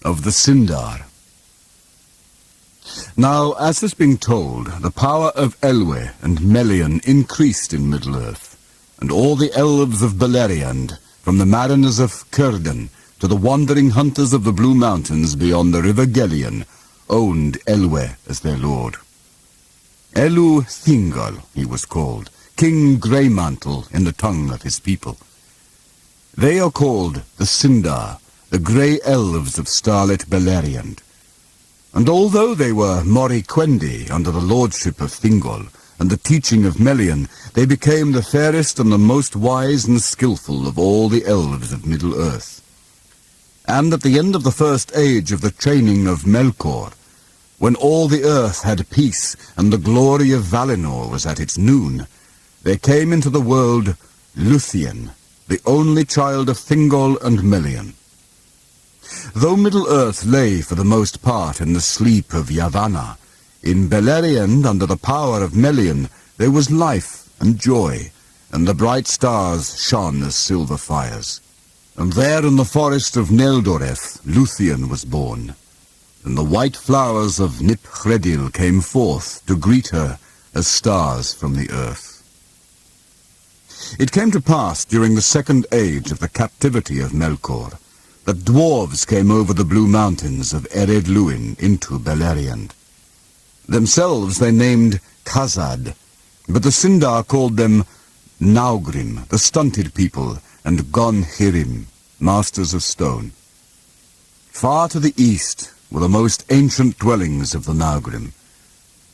of the Sindar. Now, as has been told, the power of Elwë and Melian increased in Middle-earth, and all the elves of Beleriand, from the mariners of Círdan to the wandering hunters of the Blue Mountains beyond the river Gellion, owned Elwë as their lord. Elu Thingol, he was called, King Greymantle in the tongue of his people. They are called the Sindar, the grey elves of starlit Beleriand. And although they were Mori Quendi under the lordship of Thingol and the teaching of Melian, they became the fairest and the most wise and skillful of all the elves of Middle-earth. And at the end of the first age of the training of Melkor, when all the earth had peace and the glory of Valinor was at its noon, there came into the world Luthien, the only child of Thingol and Melian. Though Middle-earth lay for the most part in the sleep of Yavanna, in Beleriand, under the power of Melian, there was life and joy, and the bright stars shone as silver fires. And there in the forest of Neldoreth, Luthien was born, and the white flowers of Nip-Hredil came forth to greet her as stars from the earth. It came to pass during the second age of the captivity of Melkor, that dwarves came over the blue mountains of Ered Luin into Beleriand. Themselves they named Khazad, but the Sindar called them Naugrim, the stunted people, and Gon-Hirim, masters of stone. Far to the east were the most ancient dwellings of the Naugrim,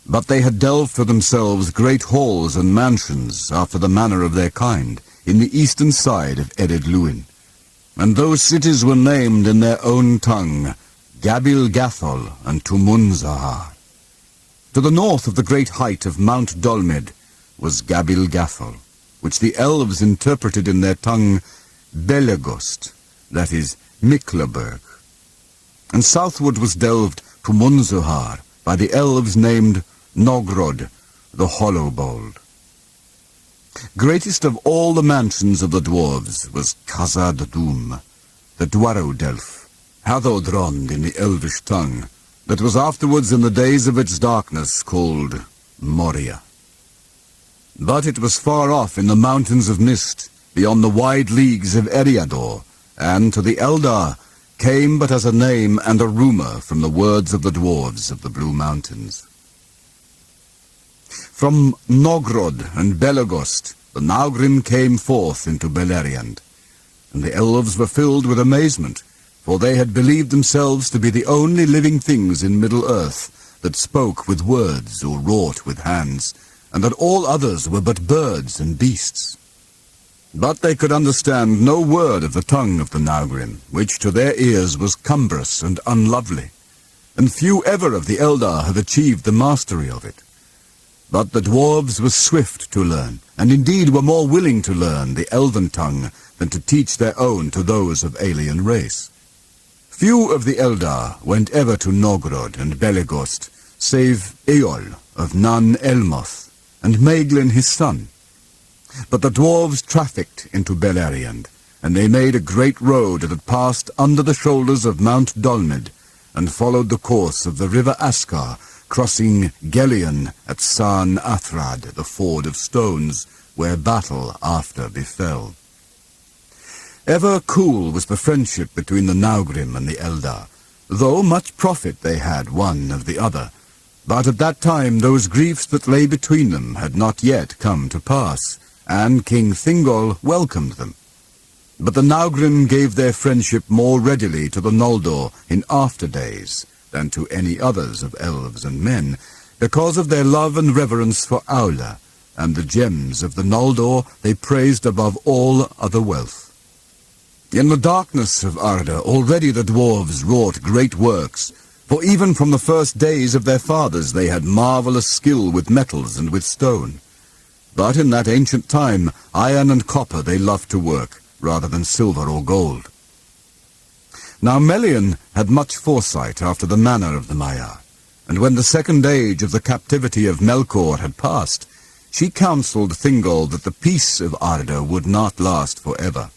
but they had delved for themselves great halls and mansions after the manner of their kind in the eastern side of Ered Luin. And those cities were named in their own tongue, Gabil Gathol and Tumunzahar. To the north of the great height of Mount Dolmed was Gabil Gathol, which the elves interpreted in their tongue Belegost, that is, Miklaburg. And southward was delved Tumunzahar by the elves named Nogrod, the Hollow-Bold. Greatest of all the mansions of the dwarves was Khazad-dûm, the Dwarrowdelf, Hathodrond in the elvish tongue, that was afterwards in the days of its darkness called Moria. But it was far off in the mountains of mist, beyond the wide leagues of Eriador, and to the Eldar came but as a name and a rumour from the words of the dwarves of the Blue Mountains. From Nogrod and Belegost, the Naugrim came forth into Beleriand, and the elves were filled with amazement, for they had believed themselves to be the only living things in Middle-earth that spoke with words or wrought with hands, and that all others were but birds and beasts. But they could understand no word of the tongue of the Naugrim, which to their ears was cumbrous and unlovely, and few ever of the Eldar had achieved the mastery of it. But the dwarves were swift to learn, and indeed were more willing to learn the elven tongue than to teach their own to those of alien race. Few of the Eldar went ever to Nogrod and Belegost, save Eol of Nan Elmoth, and Maeglin his son. But the dwarves trafficked into Beleriand, and they made a great road that passed under the shoulders of Mount Dolmed, and followed the course of the river Askar, crossing Gellion at San Athrad, the ford of stones, where battle after befell. Ever cool was the friendship between the Naugrim and the Eldar, though much profit they had one of the other. But at that time those griefs that lay between them had not yet come to pass, and King Thingol welcomed them. But the Naugrim gave their friendship more readily to the Noldor in after days than to any others of elves and men, because of their love and reverence for Aula, and the gems of the Noldor they praised above all other wealth. In the darkness of Arda already the dwarves wrought great works, for even from the first days of their fathers they had marvelous skill with metals and with stone. But in that ancient time, iron and copper they loved to work, rather than silver or gold. Now Melian had much foresight after the manner of the Maiar, and when the second age of the captivity of Melkor had passed, she counselled Thingol that the peace of Arda would not last forever.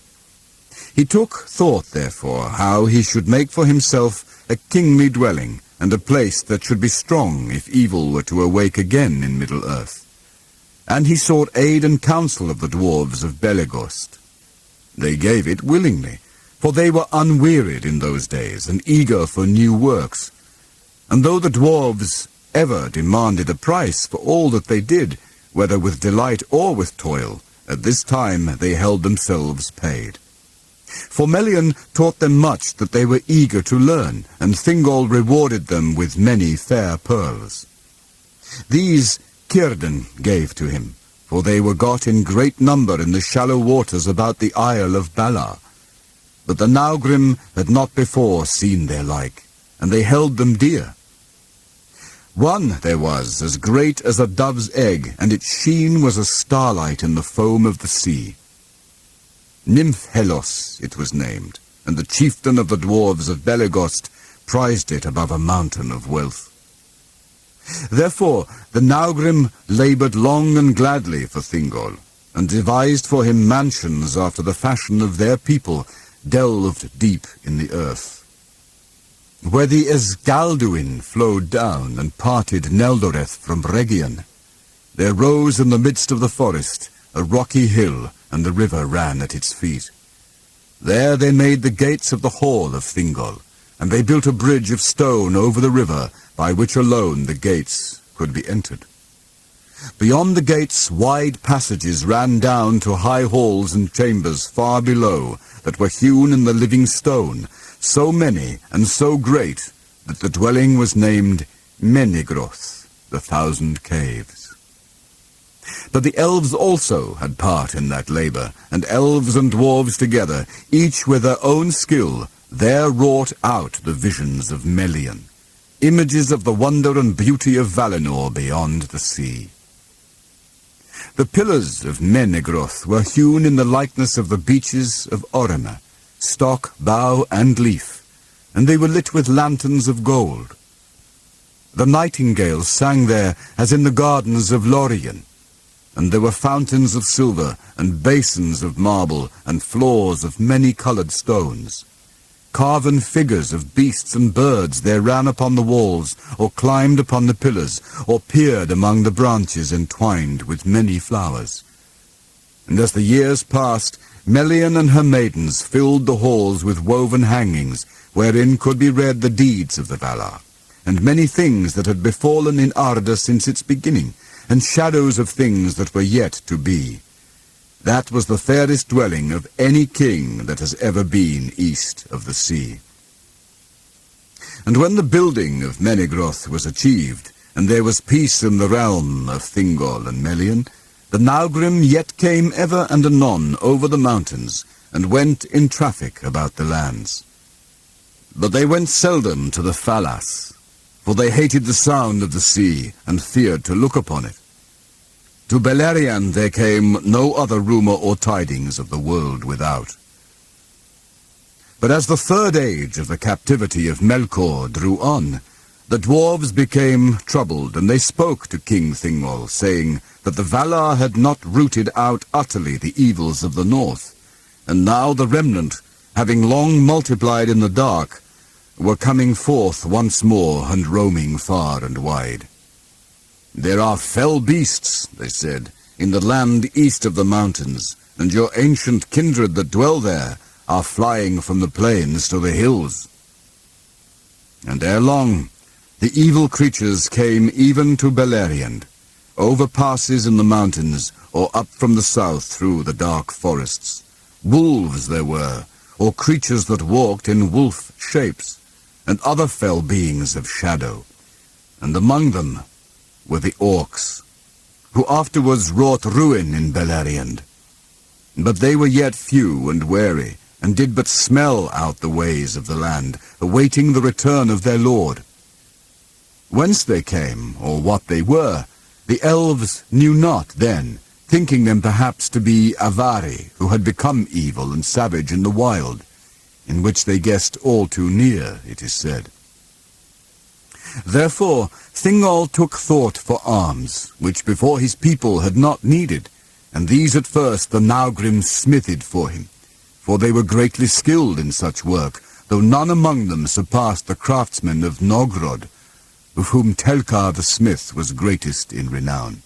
He took thought, therefore, how he should make for himself a kingly dwelling, and a place that should be strong if evil were to awake again in Middle-earth. And he sought aid and counsel of the dwarves of Belegost. They gave it willingly, for they were unwearied in those days, and eager for new works. And though the dwarves ever demanded a price for all that they did, whether with delight or with toil, at this time they held themselves paid. For Melian taught them much that they were eager to learn, and Thingol rewarded them with many fair pearls. These Círdan gave to him, for they were got in great number in the shallow waters about the Isle of Balar. But the Naugrim had not before seen their like, and they held them dear. One there was as great as a dove's egg, and its sheen was as starlight in the foam of the sea. Nymphelos it was named, and the chieftain of the dwarves of Belegost prized it above a mountain of wealth. Therefore the Naugrim laboured long and gladly for Thingol, and devised for him mansions after the fashion of their people, delved deep in the earth. Where the Esgalduin flowed down and parted Neldoreth from Rhegion, there rose in the midst of the forest a rocky hill, and the river ran at its feet. There they made the gates of the hall of Thingol, and they built a bridge of stone over the river, by which alone the gates could be entered. Beyond the gates wide passages ran down to high halls and chambers far below, that were hewn in the living stone, so many and so great that the dwelling was named Menegroth, the 1,000 Caves. But the elves also had part in that labour, and elves and dwarves together, each with their own skill, there wrought out the visions of Melian, images of the wonder and beauty of Valinor beyond the sea. The pillars of Menegroth were hewn in the likeness of the beeches of Orima, stock, bough, and leaf, and they were lit with lanterns of gold. The nightingales sang there as in the gardens of Lorien, and there were fountains of silver, and basins of marble, and floors of many-coloured stones. Carven figures of beasts and birds there ran upon the walls, or climbed upon the pillars, or peered among the branches entwined with many flowers. And as the years passed, Melian and her maidens filled the halls with woven hangings, wherein could be read the deeds of the Valar, and many things that had befallen in Arda since its beginning, and shadows of things that were yet to be. That was the fairest dwelling of any king that has ever been east of the sea. And when the building of Menegroth was achieved, and there was peace in the realm of Thingol and Melian, the Naugrim yet came ever and anon over the mountains, and went in traffic about the lands. But they went seldom to the Falas, for they hated the sound of the sea, and feared to look upon it. To Beleriand there came no other rumour or tidings of the world without. But as the third age of the captivity of Melkor drew on, the dwarves became troubled, and they spoke to King Thingol, saying that the Valar had not rooted out utterly the evils of the north, and now the remnant, having long multiplied in the dark, were coming forth once more and roaming far and wide. There are fell beasts, they said, in the land east of the mountains, and your ancient kindred that dwell there are flying from the plains to the hills. And ere long, the evil creatures came even to Beleriand, over passes in the mountains, or up from the south through the dark forests. Wolves there were, or creatures that walked in wolf shapes, and other fell beings of shadow, and among them were the orcs, who afterwards wrought ruin in Beleriand. But they were yet few and wary, and did but smell out the ways of the land, awaiting the return of their lord. Whence they came, or what they were, the elves knew not then, thinking them perhaps to be Avari, who had become evil and savage in the wild, in which they guessed all too near, it is said. Therefore Thingol took thought for arms, which before his people had not needed, and these at first the Naugrim smithed for him. for they were greatly skilled in such work, though none among them surpassed the craftsmen of Nogrod, of whom Telkar the smith was greatest in renown.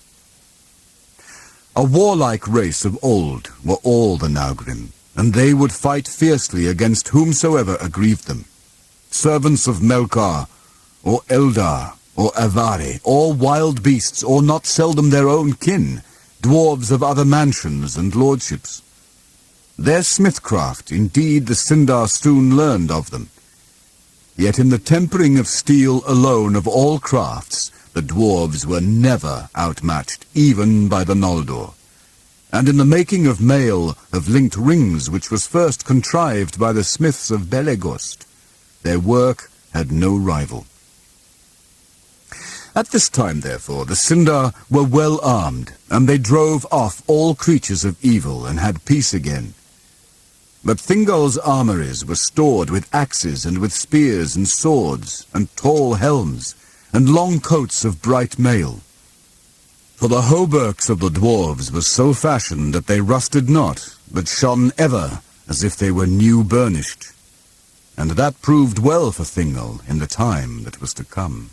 A warlike race of old were all the Naugrim, and they would fight fiercely against whomsoever aggrieved them. Servants of Melkar, or Eldar, or Avari, or wild beasts, or not seldom their own kin, dwarves of other mansions and lordships. Their smithcraft, indeed, the Sindar soon learned of them. Yet in the tempering of steel alone of all crafts, the dwarves were never outmatched, even by the Noldor. And in the making of mail of linked rings, which was first contrived by the smiths of Belegost, their work had no rival. At this time, therefore, the Sindar were well armed, and they drove off all creatures of evil and had peace again. But Thingol's armories were stored with axes and with spears and swords and tall helms and long coats of bright mail. For the hauberks of the dwarves were so fashioned that they rusted not, but shone ever as if they were new burnished. And that proved well for Thingol in the time that was to come.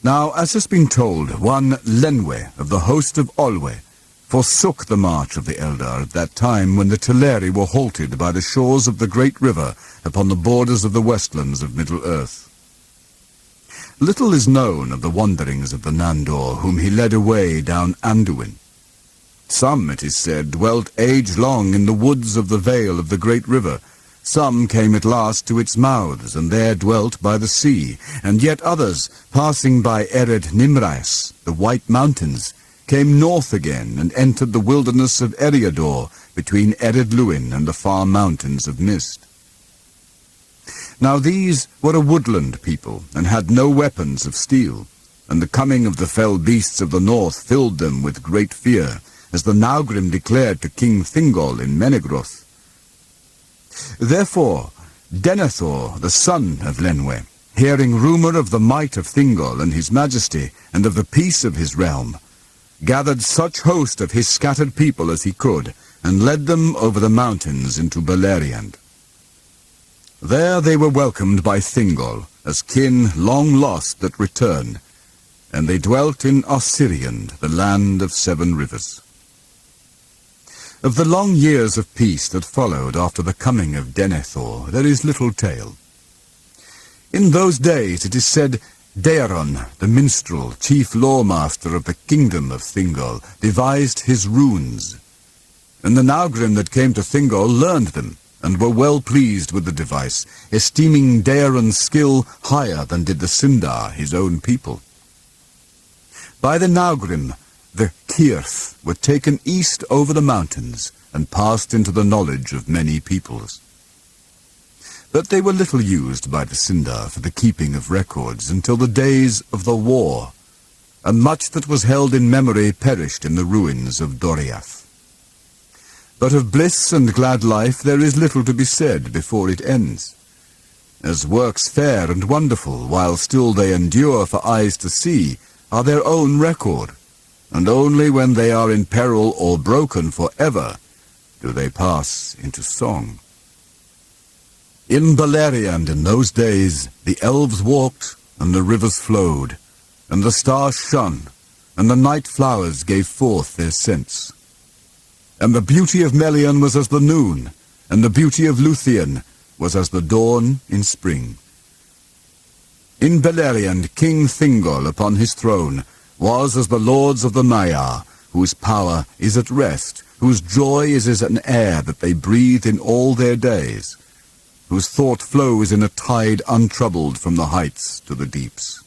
Now, as has been told, one Lenwe of the host of Olwe forsook the march of the Eldar at that time when the Teleri were halted by the shores of the great river upon the borders of the westlands of Middle-earth. Little is known of the wanderings of the Nandor, whom he led away down Anduin. Some, it is said, dwelt age-long in the woods of the vale of the great river. Some came at last to its mouths, and there dwelt by the sea, and yet others, passing by Ered Nimrais, the White Mountains, came north again and entered the wilderness of Eriador, between Ered Luin and the far mountains of Mist. Now these were a woodland people, and had no weapons of steel, and the coming of the fell beasts of the north filled them with great fear, as the Naugrim declared to King Thingol in Menegroth. Therefore, Denethor, the son of Lenwe, hearing rumour of the might of Thingol and his majesty, and of the peace of his realm, gathered such host of his scattered people as he could, and led them over the mountains into Beleriand. There they were welcomed by Thingol, as kin long lost that returned, and they dwelt in Osiriand, the land of 7 rivers. Of the long years of peace that followed after the coming of Denethor, there is little tale. In those days, it is said, Daeron, the minstrel, chief lawmaster of the kingdom of Thingol, devised his runes. And the Naugrim that came to Thingol learned them, and were well pleased with the device, esteeming Daeron's skill higher than did the Sindar, his own people. By the Naugrim, the Kirth were taken east over the mountains, and passed into the knowledge of many peoples. But they were little used by the Sindar for the keeping of records until the days of the war, and much that was held in memory perished in the ruins of Doriath. But of bliss and glad life there is little to be said before it ends. As works fair and wonderful, while still they endure for eyes to see, are their own record, and only when they are in peril or broken for ever do they pass into song. In Beleriand in those days the elves walked, and the rivers flowed, and the stars shone, and the night flowers gave forth their scents. And the beauty of Melian was as the noon, and the beauty of Luthien was as the dawn in spring. In Beleriand King Thingol upon his throne was as the lords of the Maiar, whose power is at rest, whose joy is as an air that they breathe in all their days, whose thought flows in a tide untroubled from the heights to the deeps.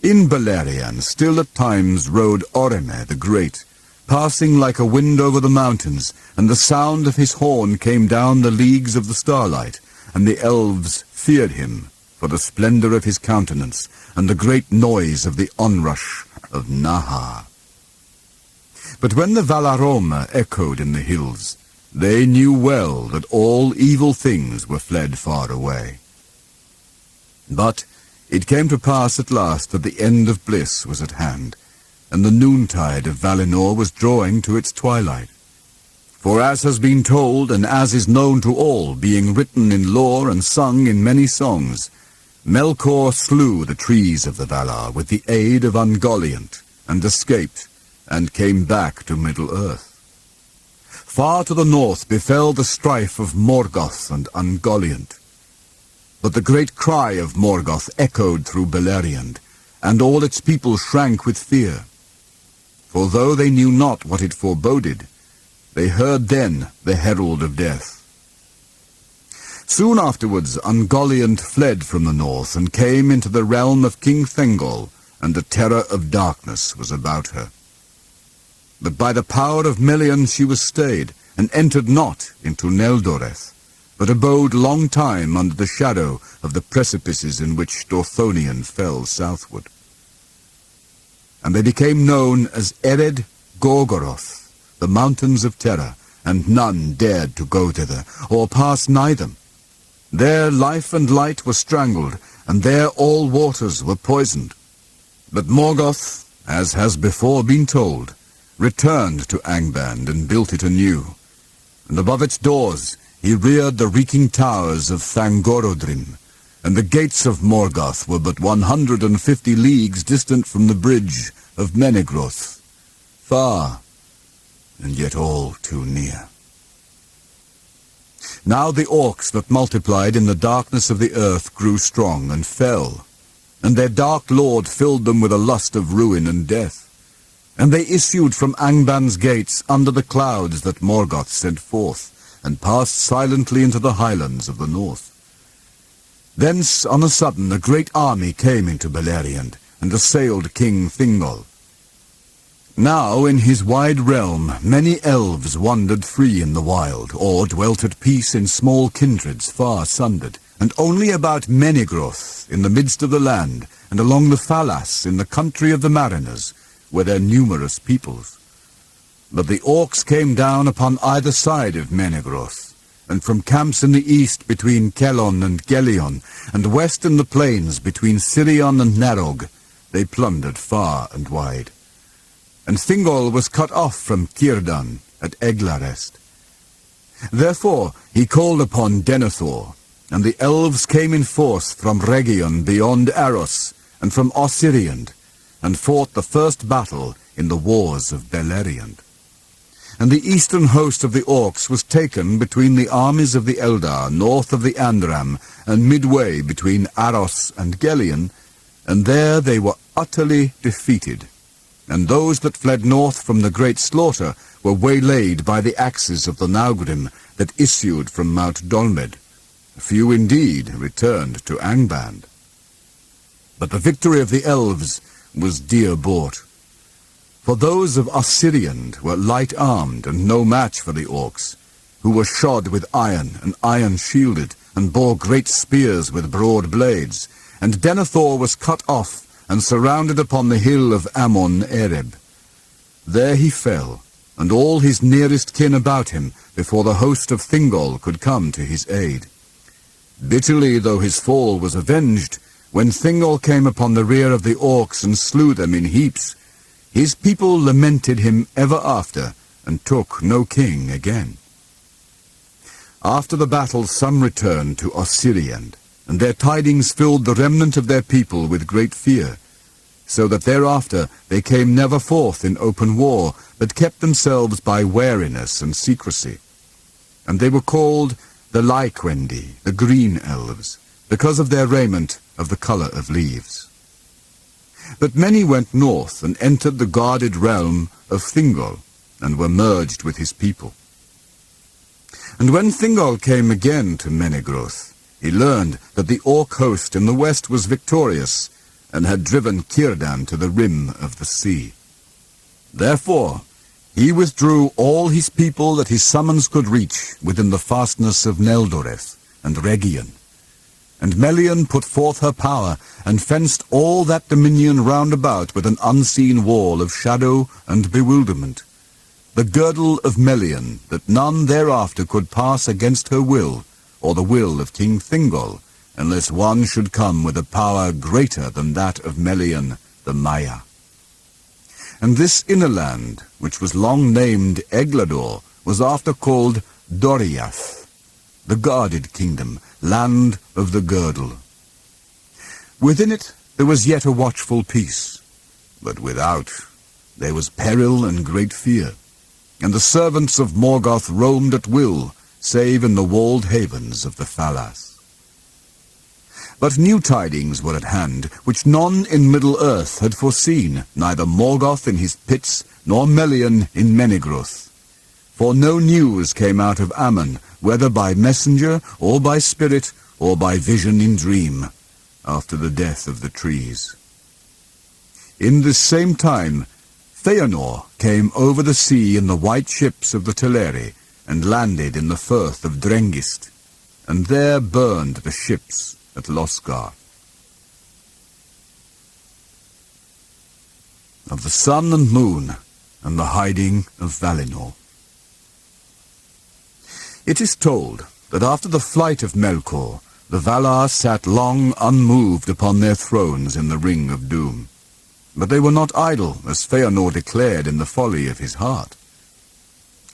In Beleriand still at times rode Orome the Great, passing like a wind over the mountains, and the sound of his horn came down the leagues of the starlight, and the elves feared him for the splendor of his countenance, and the great noise of the onrush of Nahar. But when the Valaroma echoed in the hills, they knew well that all evil things were fled far away. But it came to pass at last that the end of bliss was at hand, and the noontide of Valinor was drawing to its twilight. For as has been told, and as is known to all, being written in lore and sung in many songs, Melkor slew the trees of the Valar with the aid of Ungoliant, and escaped, and came back to Middle-earth. Far to the north befell the strife of Morgoth and Ungoliant. But the great cry of Morgoth echoed through Beleriand, and all its people shrank with fear. For though they knew not what it foreboded, they heard then the herald of death. Soon afterwards Ungoliant fled from the north, and came into the realm of King Thengol, and the terror of darkness was about her. But by the power of Melian she was stayed, and entered not into Neldoreth, but abode long time under the shadow of the precipices in which Dorthonion fell southward. And they became known as Ered Gorgoroth, the mountains of terror, and none dared to go thither, or pass nigh them. There life and light were strangled, and there all waters were poisoned. But Morgoth, as has before been told, returned to Angband and built it anew, and above its doors he reared the reeking towers of Thangorodrim, and the gates of Morgoth were but 150 leagues distant from the bridge of Menegroth, far, and yet all too near. Now the orcs that multiplied in the darkness of the earth grew strong and fell, and their dark lord filled them with a lust of ruin and death. And they issued from Angband's gates under the clouds that Morgoth sent forth, and passed silently into the highlands of the north. Thence on a sudden a great army came into Beleriand, and assailed King Thingol. Now in his wide realm many elves wandered free in the wild, or dwelt at peace in small kindreds far sundered, and only about Menegroth in the midst of the land, and along the Falas in the country of the mariners, were their numerous peoples. But the orcs came down upon either side of Menegroth, and from camps in the east between Kelon and Gelion, and west in the plains between Sirion and Narog, they plundered far and wide. And Thingol was cut off from Círdan at Eglarest. Therefore he called upon Denethor, and the elves came in force from Region beyond Aros, and from Ossiriand, and fought the first battle in the wars of Beleriand. And the eastern host of the orcs was taken between the armies of the Eldar, north of the Andram, and midway between Aros and Gelion, and there they were utterly defeated. And those that fled north from the great slaughter were waylaid by the axes of the Naugrim that issued from Mount Dolmed. Few indeed returned to Angband. But the victory of the elves was dear bought. For those of Ossiriand were light-armed and no match for the orcs, who were shod with iron and iron-shielded, and bore great spears with broad blades, and Denethor was cut off and surrounded upon the hill of Amon Ereb. There he fell, and all his nearest kin about him, before the host of Thingol could come to his aid. Bitterly though his fall was avenged, when Thingol came upon the rear of the orcs and slew them in heaps, his people lamented him ever after, and took no king again. After the battle some returned to Ossiriand, and their tidings filled the remnant of their people with great fear, so that thereafter they came never forth in open war, but kept themselves by wariness and secrecy. And they were called the Lyquendi, the green elves, because of their raiment of the colour of leaves. But many went north and entered the guarded realm of Thingol, and were merged with his people. And when Thingol came again to Menegroth, he learned that the orc host in the west was victorious, and had driven Círdan to the rim of the sea. Therefore he withdrew all his people that his summons could reach within the fastness of Neldoreth and Region. And Melian put forth her power, and fenced all that dominion round about with an unseen wall of shadow and bewilderment, the girdle of Melian, that none thereafter could pass against her will, or the will of King Thingol, unless one should come with a power greater than that of Melian the Maya. And this inner land, which was long named Eglador, was after called Doriath, the guarded kingdom, land of the girdle. Within it there was yet a watchful peace, but without there was peril and great fear, and the servants of Morgoth roamed at will, save in the walled havens of the Falas. But new tidings were at hand, which none in Middle-earth had foreseen, neither Morgoth in his pits, nor Melian in Menegroth. For no news came out of Ammon, whether by messenger, or by spirit, or by vision in dream, after the death of the trees. In this same time, Feanor came over the sea in the white ships of the Teleri, and landed in the firth of Drengist, and there burned the ships at Losgar. Of the sun and moon, and the hiding of Valinor. It is told that after the flight of Melkor, the Valar sat long unmoved upon their thrones in the Ring of Doom. But they were not idle, as Feanor declared in the folly of his heart.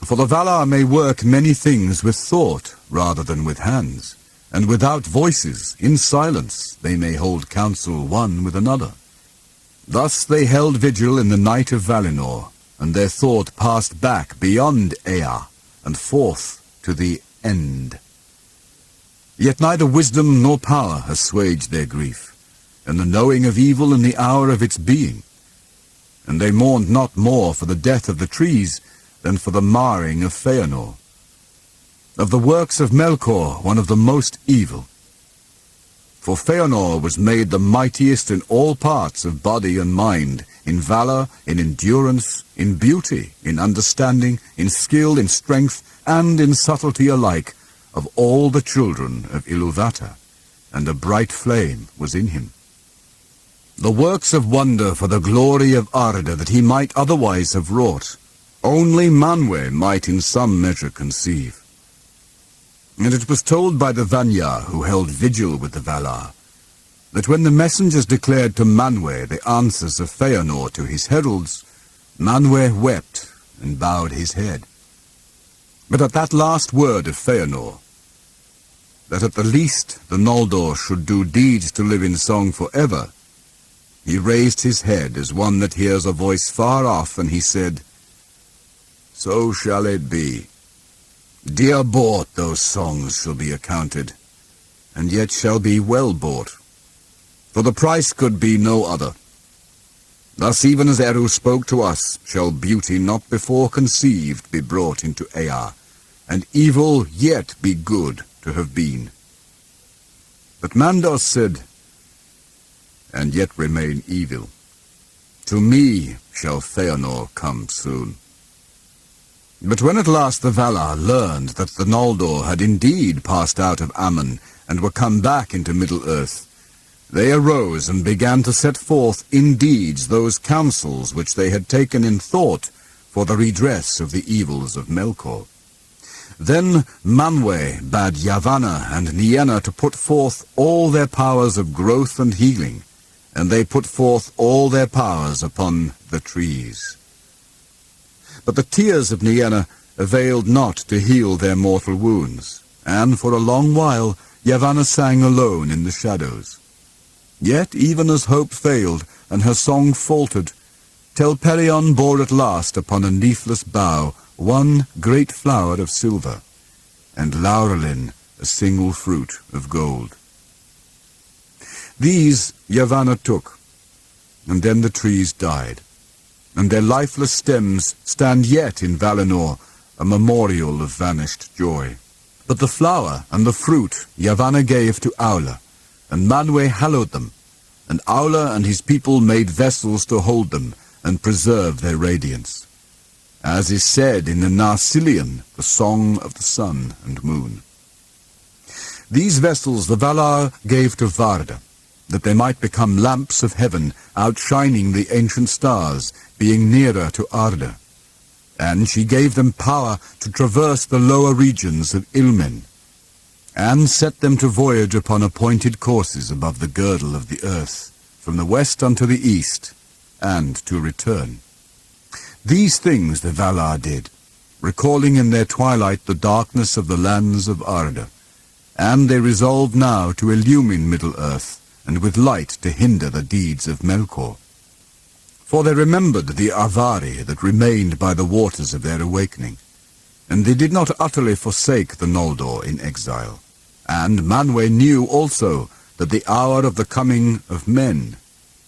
For the Valar may work many things with thought rather than with hands, and without voices, in silence, they may hold counsel one with another. Thus they held vigil in the night of Valinor, and their thought passed back beyond Ea, and forth to the end. Yet neither wisdom nor power assuaged their grief, and the knowing of evil in the hour of its being. And they mourned not more for the death of the trees than for the marring of Feanor. Of the works of Melkor, one of the most evil. For Feanor was made the mightiest in all parts of body and mind, in valor, in endurance, in beauty, in understanding, in skill, in strength, and in subtlety alike, of all the children of Ilúvatar, and a bright flame was in him. The works of wonder for the glory of Arda that he might otherwise have wrought, only Manwë might in some measure conceive. And it was told by the Vanyar who held vigil with the Valar, that when the messengers declared to Manwë the answers of Feanor to his heralds, Manwë wept and bowed his head. But at that last word of Feanor, that at the least the Noldor should do deeds to live in song forever, he raised his head as one that hears a voice far off, and he said, "So shall it be. Dear bought those songs shall be accounted, and yet shall be well bought, for the price could be no other. Thus even as Eru spoke to us, shall beauty not before conceived be brought into Ea, and evil yet be good to have been." But Mandos said, "And yet remain evil. To me shall Feanor come soon." But when at last the Valar learned that the Noldor had indeed passed out of Ammon and were come back into Middle-earth, they arose and began to set forth in deeds those counsels which they had taken in thought for the redress of the evils of Melkor. Then Manwë bade Yavanna and Nienna to put forth all their powers of growth and healing, and they put forth all their powers upon the trees. But the tears of Nienna availed not to heal their mortal wounds, and for a long while Yavanna sang alone in the shadows. Yet even as hope failed, and her song faltered, Telperion bore at last upon a leafless bough one great flower of silver, and Laurelin a single fruit of gold. These Yavanna took, and then the trees died, and their lifeless stems stand yet in Valinor, a memorial of vanished joy. But the flower and the fruit Yavanna gave to Aula, and Manwë hallowed them, and Aula and his people made vessels to hold them and preserve their radiance, as is said in the silmarillion, the song of the sun and moon. These vessels the Valar gave to Varda, that they might become lamps of heaven, outshining the ancient stars, being nearer to Arda. And she gave them power to traverse the lower regions of Ilmen, and set them to voyage upon appointed courses above the girdle of the earth, from the west unto the east, and to return. These things the Valar did, recalling in their twilight the darkness of the lands of Arda, and they resolved now to illumine Middle-earth, and with light to hinder the deeds of Melkor. For they remembered the Avari that remained by the waters of their awakening, and they did not utterly forsake the Noldor in exile. And Manwë knew also that the hour of the coming of men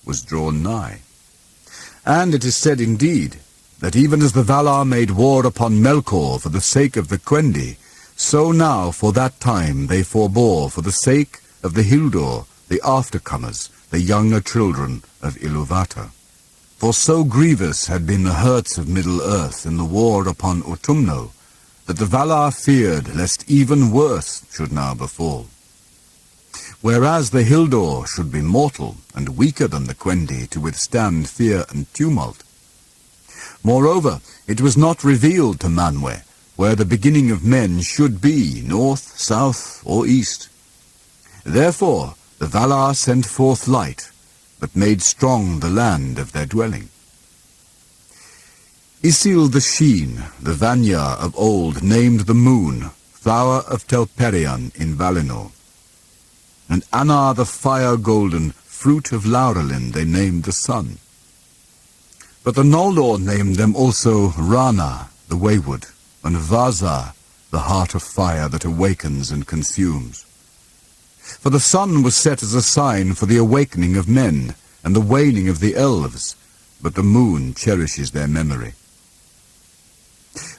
was drawn nigh. And it is said indeed, that even as the Valar made war upon Melkor for the sake of the Quendi, so now for that time they forbore for the sake of the Hildor, the aftercomers, the younger children of Ilúvatar. For so grievous had been the hurts of Middle-earth in the war upon Utumno, that the Valar feared lest even worse should now befall. Whereas the Hildor should be mortal and weaker than the Quendi to withstand fear and tumult. Moreover, it was not revealed to Manwë where the beginning of men should be, north, south, or east. Therefore the Valar sent forth light, but made strong the land of their dwelling. Isil the Sheen, the Vanya of old, named the moon, flower of Telperion in Valinor. And Anar the fire-golden, fruit of Laurelin, they named the sun. But the Noldor named them also Rana, the wayward, and Vaza, the heart of fire that awakens and consumes. For the sun was set as a sign for the awakening of men and the waning of the elves, but the moon cherishes their memory.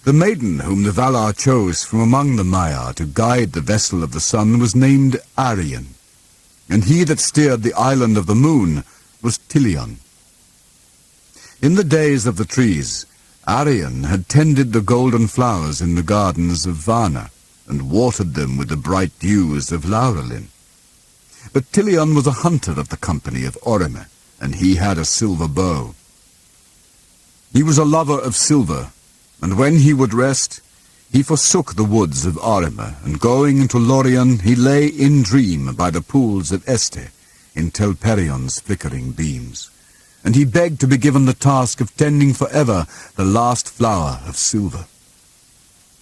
The maiden whom the Valar chose from among the Maiar to guide the vessel of the sun was named Arion, and he that steered the island of the moon was Tilion. In the days of the trees, Arion had tended the golden flowers in the gardens of Varna, and watered them with the bright dews of Laurelin. But Tilion was a hunter of the company of Orome, and he had a silver bow. He was a lover of silver, and when he would rest, he forsook the woods of Orome, and going into Lorien, he lay in dream by the pools of Este, in Telperion's flickering beams. And he begged to be given the task of tending forever the last flower of silver.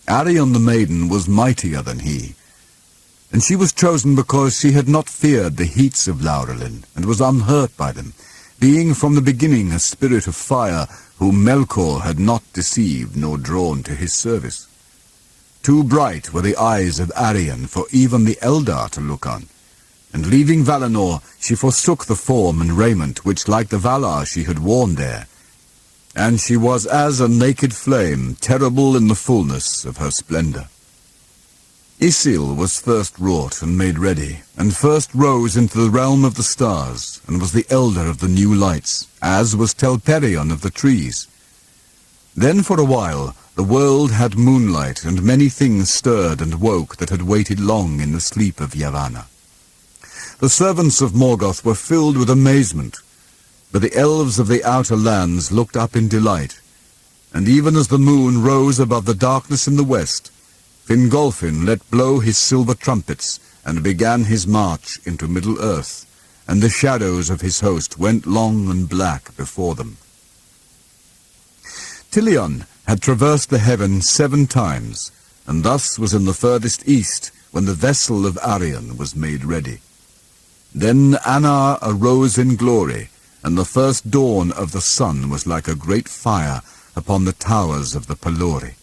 Arion the maiden was mightier than he, and she was chosen because she had not feared the heats of Laurelin, and was unhurt by them, being from the beginning a spirit of fire, whom Melkor had not deceived nor drawn to his service. Too bright were the eyes of Arion for even the Eldar to look on, and leaving Valinor, she forsook the form and raiment which, like the Valar, she had worn there, and she was as a naked flame, terrible in the fullness of her splendor. Isil was first wrought and made ready, and first rose into the realm of the stars, and was the elder of the new lights, as was Telperion of the trees. Then for a while the world had moonlight, and many things stirred and woke that had waited long in the sleep of Yavanna. The servants of Morgoth were filled with amazement, but the elves of the outer lands looked up in delight, and even as the moon rose above the darkness in the west, Fingolfin let blow his silver trumpets, and began his march into Middle-earth, and the shadows of his host went long and black before them. Tilion had traversed the heaven 7 times, and thus was in the furthest east when the vessel of Arion was made ready. Then Anar arose in glory, and the first dawn of the sun was like a great fire upon the towers of the Pelori.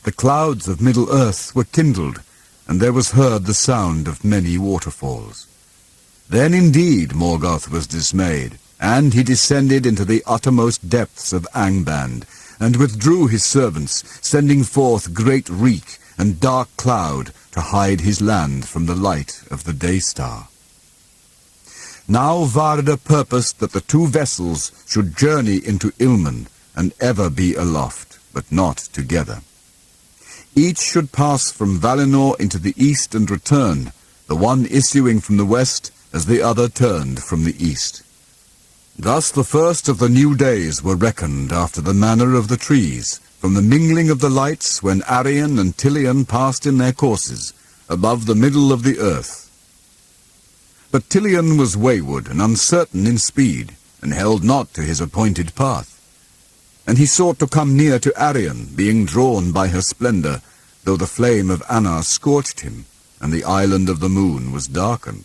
The clouds of Middle-earth were kindled, and there was heard the sound of many waterfalls. Then indeed Morgoth was dismayed, and he descended into the uttermost depths of Angband, and withdrew his servants, sending forth great reek and dark cloud to hide his land from the light of the day-star. Now Varda purposed that the 2 vessels should journey into Ilmen, and ever be aloft, but not together. Each should pass from Valinor into the east and return, the one issuing from the west as the other turned from the east. Thus the first of the new days were reckoned after the manner of the trees, from the mingling of the lights when Arion and Tilion passed in their courses, above the middle of the earth. But Tilion was wayward and uncertain in speed, and held not to his appointed path. and he sought to come near to Arion, being drawn by her splendor, though the flame of Anna scorched him, and the island of the moon was darkened.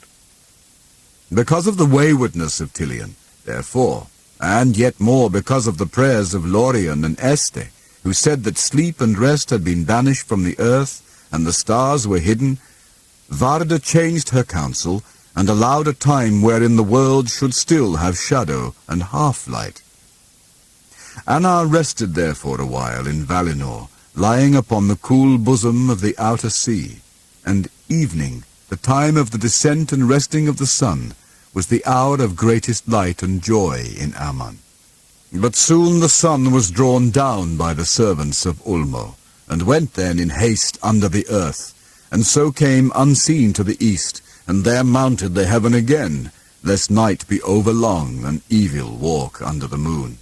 Because of the waywardness of Tilion, therefore, and yet more because of the prayers of Lorien and Este, who said that sleep and rest had been banished from the earth, and the stars were hidden, Varda changed her counsel, and allowed a time wherein the world should still have shadow and half-light. Anna rested there for a while in Valinor, lying upon the cool bosom of the outer sea, and evening, the time of the descent and resting of the sun, was the hour of greatest light and joy in Aman. But soon the sun was drawn down by the servants of Ulmo, and went then in haste under the earth, and so came unseen to the east, and there mounted the heaven again, lest night be overlong and evil walk under the moon.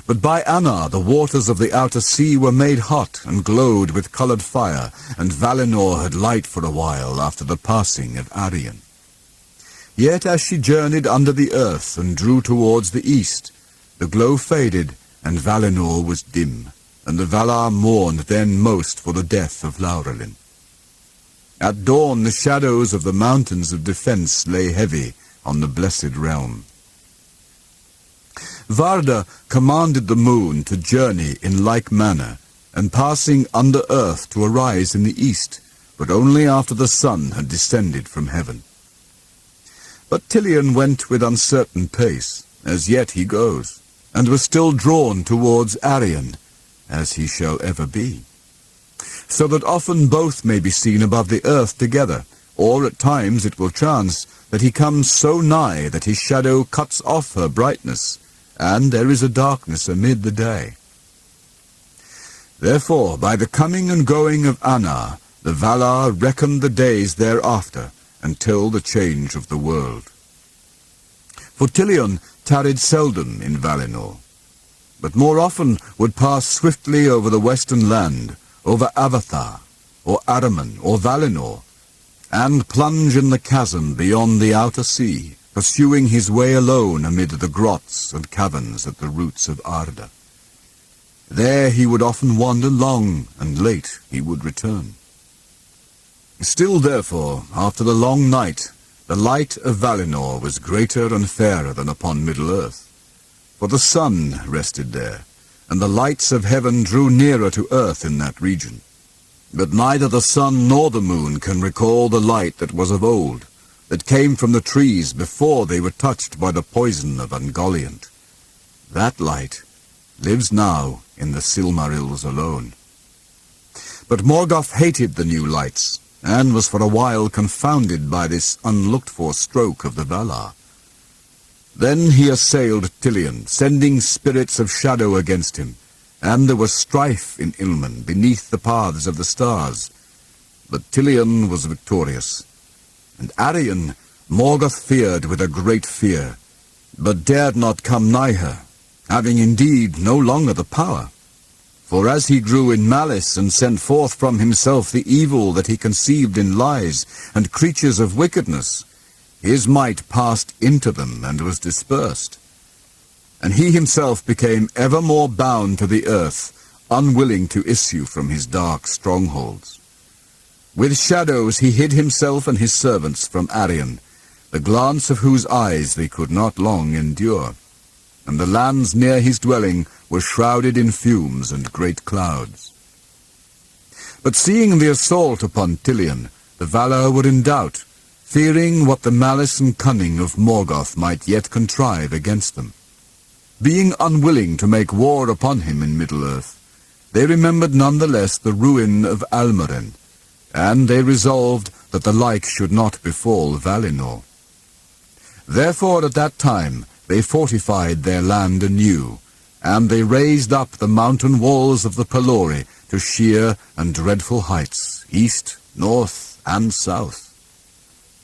But by Anna the waters of the outer sea were made hot and glowed with coloured fire, and Valinor had light for a while after the passing of Arion. Yet as she journeyed under the earth and drew towards the east, the glow faded, and Valinor was dim, and the Valar mourned then most for the death of Laurelin. At dawn the shadows of the mountains of defence lay heavy on the blessed realm. Varda commanded the moon to journey in like manner, and passing under earth to arise in the east, but only after the sun had descended from heaven. But Tilion went with uncertain pace, as yet he goes, and was still drawn towards Arion, as he shall ever be. So that often both may be seen above the earth together, or at times it will chance that he comes so nigh that his shadow cuts off her brightness, and there is a darkness amid the day. Therefore, by the coming and going of Anna, the Valar reckoned the days thereafter, until the change of the world. For Tilion tarried seldom in Valinor, but more often would pass swiftly over the western land, over Avathar, or Araman, or Valinor, and plunge in the chasm beyond the outer sea, pursuing his way alone amid the grots and caverns at the roots of Arda. There he would often wander long, and late he would return. Still, therefore, after the long night, the light of Valinor was greater and fairer than upon Middle-earth. For the sun rested there, and the lights of heaven drew nearer to earth in that region. But neither the sun nor the moon can recall the light that was of old, that came from the trees before they were touched by the poison of Ungoliant. That light lives now in the Silmarils alone. But Morgoth hated the new lights, and was for a while confounded by this unlooked-for stroke of the Valar. Then he assailed Tilion, sending spirits of shadow against him, and there was strife in Ilmen beneath the paths of the stars. But Tilion was victorious, and Arion Morgoth feared with a great fear, but dared not come nigh her, having indeed no longer the power. For as he grew in malice and sent forth from himself the evil that he conceived in lies and creatures of wickedness, his might passed into them and was dispersed. And he himself became ever more bound to the earth, unwilling to issue from his dark strongholds. With shadows he hid himself and his servants from Arion, the glance of whose eyes they could not long endure, and the lands near his dwelling were shrouded in fumes and great clouds. But seeing the assault upon Tilion, the Valar were in doubt, fearing what the malice and cunning of Morgoth might yet contrive against them. Being unwilling to make war upon him in Middle-earth, they remembered none the less the ruin of Almaren, and they resolved that the like should not befall Valinor. Therefore at that time they fortified their land anew, and they raised up the mountain walls of the Pelori to sheer and dreadful heights, east, north, and south.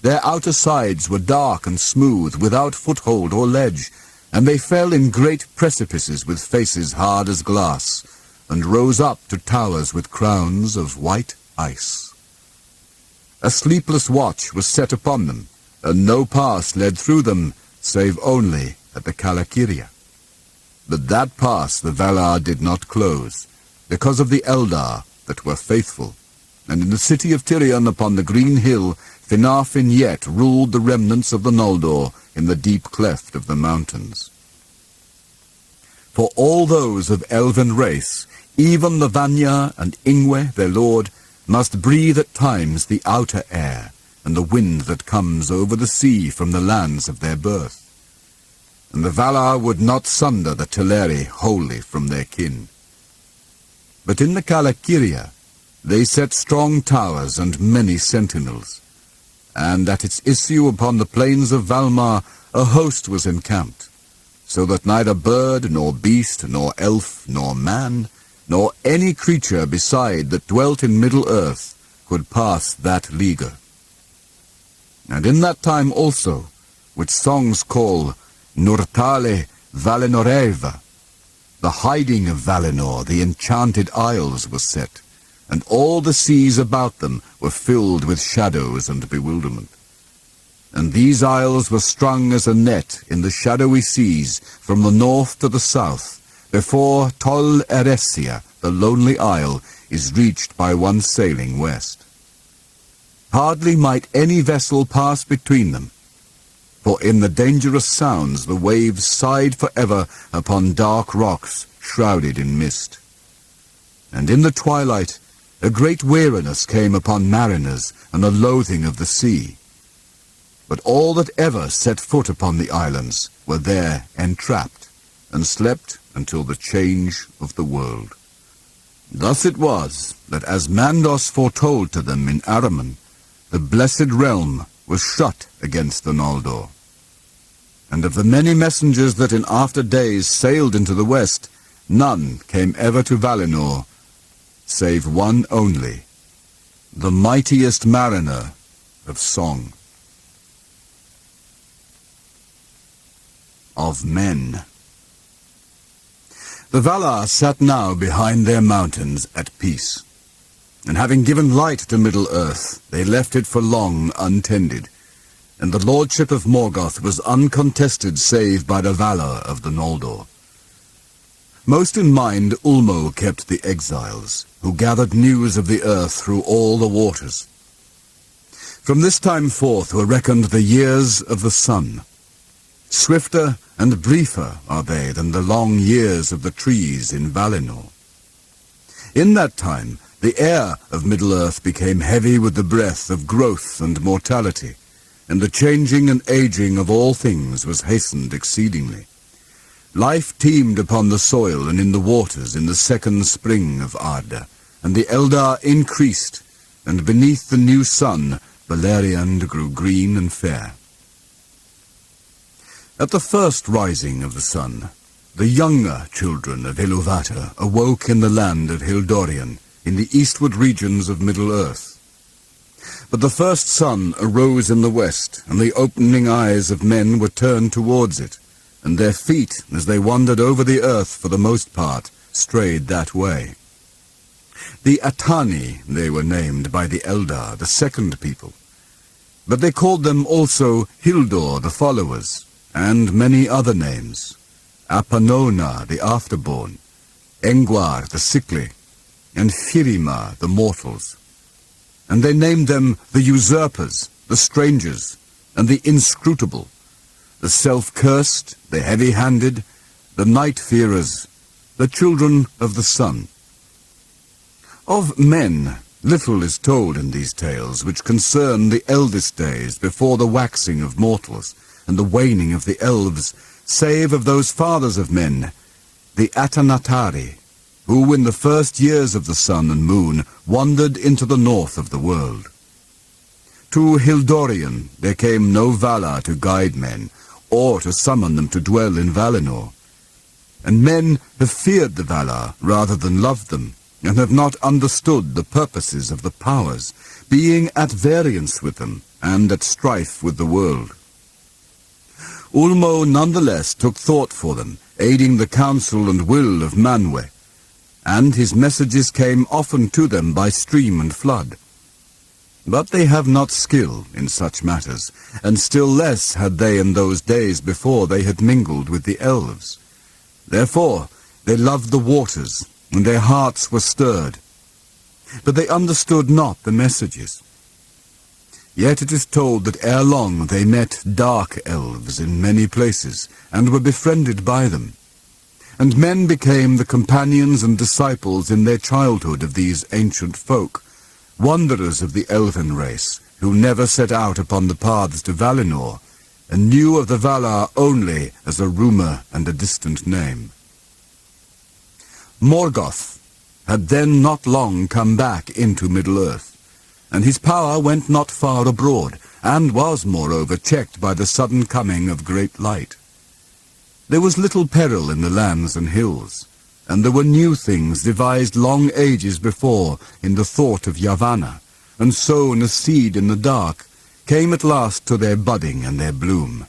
Their outer sides were dark and smooth, without foothold or ledge, and they fell in great precipices with faces hard as glass, and rose up to towers with crowns of white ice. A sleepless watch was set upon them, and no pass led through them, save only at the Kalakiria. But that pass the Valar did not close, because of the Eldar that were faithful. And in the city of Tirion upon the green hill, Finarfin yet ruled the remnants of the Noldor in the deep cleft of the mountains. For all those of elven race, even the Vanya and Ingwe, their lord, must breathe at times the outer air, and the wind that comes over the sea from the lands of their birth. And the Valar would not sunder the Teleri wholly from their kin. But in the Kalakiria they set strong towers and many sentinels, and at its issue upon the plains of Valmar a host was encamped, so that neither bird, nor beast, nor elf, nor man, nor any creature beside that dwelt in Middle-earth could pass that leaguer. And in that time also, which songs call Nurtale Valenoreva, the hiding of Valinor, the enchanted isles, was set, and all the seas about them were filled with shadows and bewilderment. And these isles were strung as a net in the shadowy seas from the north to the south, before Tol Eressëa, the lonely isle, is reached by one sailing west. Hardly might any vessel pass between them, for in the dangerous sounds the waves sighed forever upon dark rocks shrouded in mist. And in the twilight a great weariness came upon mariners and a loathing of the sea. But all that ever set foot upon the islands were there entrapped, and slept until the change of the world. Thus it was that as Mandos foretold to them in Araman, the blessed realm was shut against the Noldor. And of the many messengers that in after days sailed into the west, none came ever to Valinor, save one only, the mightiest mariner of song. Of men. The Valar sat now behind their mountains at peace, and having given light to Middle-earth, they left it for long untended, and the lordship of Morgoth was uncontested save by the valor of the Noldor. Most in mind Ulmo kept the exiles, who gathered news of the earth through all the waters. From this time forth were reckoned the years of the sun. Swifter and briefer are they than the long years of the trees in Valinor. In that time the air of Middle-earth became heavy with the breath of growth and mortality, and the changing and aging of all things was hastened exceedingly. Life teemed upon the soil and in the waters in the second spring of Arda, and the Eldar increased, and beneath the new sun Beleriand grew green and fair. At the first rising of the sun, the younger children of Iluvatar awoke in the land of Hildorian, in the eastward regions of Middle-earth. But the first sun arose in the west, and the opening eyes of men were turned towards it, and their feet, as they wandered over the earth for the most part, strayed that way. The Atani they were named by the Eldar, the second people, but they called them also Hildor, the followers, and many other names, Apanona, the afterborn, Engwar, the sickly, and Firima, the mortals. And they named them the usurpers, the strangers, and the inscrutable, the self-cursed, the heavy-handed, the night-fearers, the children of the sun. Of men, little is told in these tales which concern the eldest days before the waxing of mortals and the waning of the elves, save of those fathers of men, the Atanatari, who in the first years of the sun and moon wandered into the north of the world. To Hildorian there came no Valar to guide men, or to summon them to dwell in Valinor. And men have feared the Valar rather than loved them, and have not understood the purposes of the powers, being at variance with them, and at strife with the world. Ulmo nonetheless took thought for them, aiding the counsel and will of Manwë, and his messages came often to them by stream and flood. But they have not skill in such matters, and still less had they in those days before they had mingled with the elves. Therefore they loved the waters, and their hearts were stirred. But they understood not the messages. Yet it is told that ere long they met dark elves in many places, and were befriended by them. And men became the companions and disciples in their childhood of these ancient folk, wanderers of the elven race, who never set out upon the paths to Valinor, and knew of the Valar only as a rumour and a distant name. Morgoth had then not long come back into Middle-earth, and his power went not far abroad, and was moreover checked by the sudden coming of great light. There was little peril in the lands and hills, and there were new things devised long ages before in the thought of Yavanna, and sown as seed in the dark, came at last to their budding and their bloom.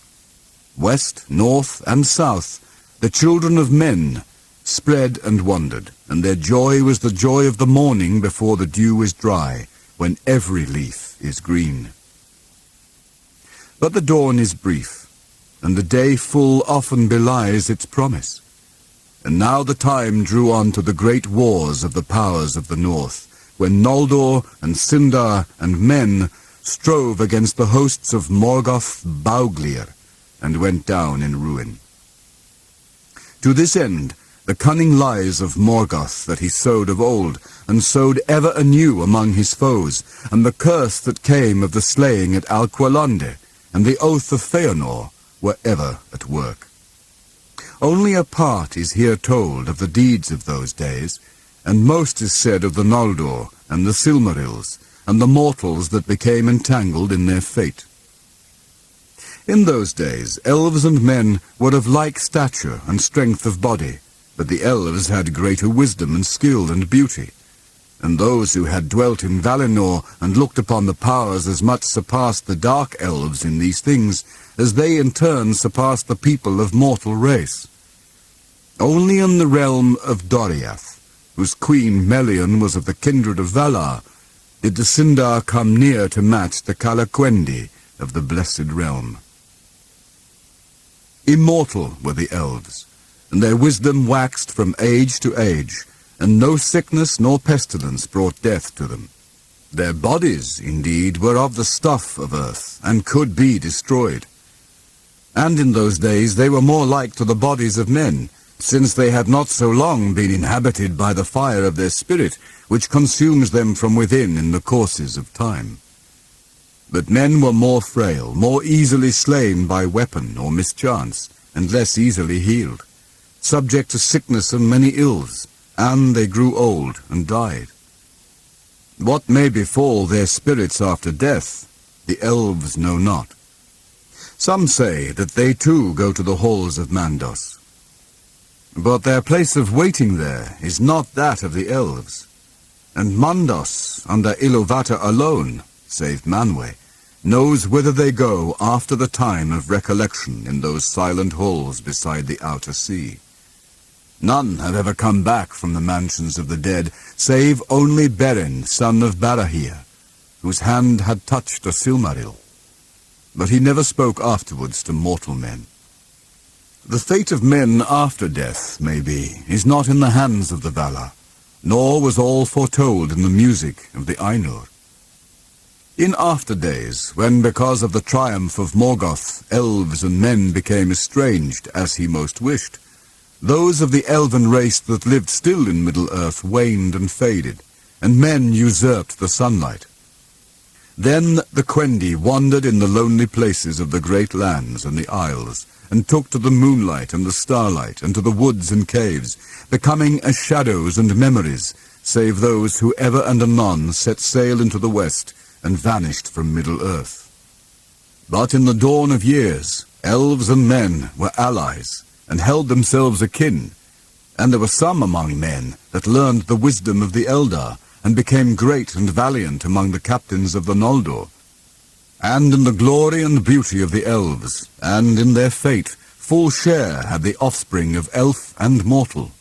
West, north, and south, the children of men spread and wandered, and their joy was the joy of the morning before the dew is dry, when every leaf is green. But the dawn is brief, and the day full often belies its promise. And now the time drew on to the great wars of the powers of the north, when Noldor and Sindar and men strove against the hosts of Morgoth Bauglir, and went down in ruin. To this end, the cunning lies of Morgoth that he sowed of old, and sowed ever anew among his foes, and the curse that came of the slaying at Alqualande, and the oath of Feanor, were ever at work. Only a part is here told of the deeds of those days, and most is said of the Noldor and the Silmarils, and the mortals that became entangled in their fate. In those days elves and men were of like stature and strength of body, but the elves had greater wisdom and skill and beauty, and those who had dwelt in Valinor and looked upon the powers as much surpassed the dark elves in these things, as they in turn surpassed the people of mortal race. Only in the realm of Doriath, whose queen Melian was of the kindred of Valar, did the Sindar come near to match the Calaquendi of the blessed realm. Immortal were the elves, and their wisdom waxed from age to age, and no sickness nor pestilence brought death to them. Their bodies, indeed, were of the stuff of earth, and could be destroyed. And in those days they were more like to the bodies of men, since they had not so long been inhabited by the fire of their spirit, which consumes them from within in the courses of time. But men were more frail, more easily slain by weapon or mischance, and less easily healed, subject to sickness and many ills, and they grew old and died. What may befall their spirits after death, the elves know not. Some say that they too go to the halls of Mandos. But their place of waiting there is not that of the elves, and Mandos, under Iluvatar alone, save Manwë, knows whither they go after the time of recollection in those silent halls beside the outer sea. None have ever come back from the mansions of the dead, save only Beren, son of Barahir, whose hand had touched a Silmaril. But he never spoke afterwards to mortal men. The fate of men after death, maybe, is not in the hands of the Valar, nor was all foretold in the music of the Ainur. In after days, when because of the triumph of Morgoth, elves and men became estranged, as he most wished, those of the elven race that lived still in Middle-earth waned and faded, and men usurped the sunlight. Then the Quendi wandered in the lonely places of the great lands and the isles, and took to the moonlight and the starlight, and to the woods and caves, becoming as shadows and memories, save those who ever and anon set sail into the west, and vanished from Middle-earth. But in the dawn of years, elves and men were allies, and held themselves akin, and there were some among men that learned the wisdom of the Eldar, and became great and valiant among the captains of the Noldor. And in the glory and beauty of the elves, and in their fate, full share had the offspring of elf and mortal,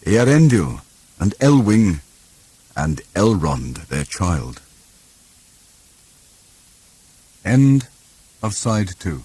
Eärendil and Elwing, and Elrond their child. End of Side 2.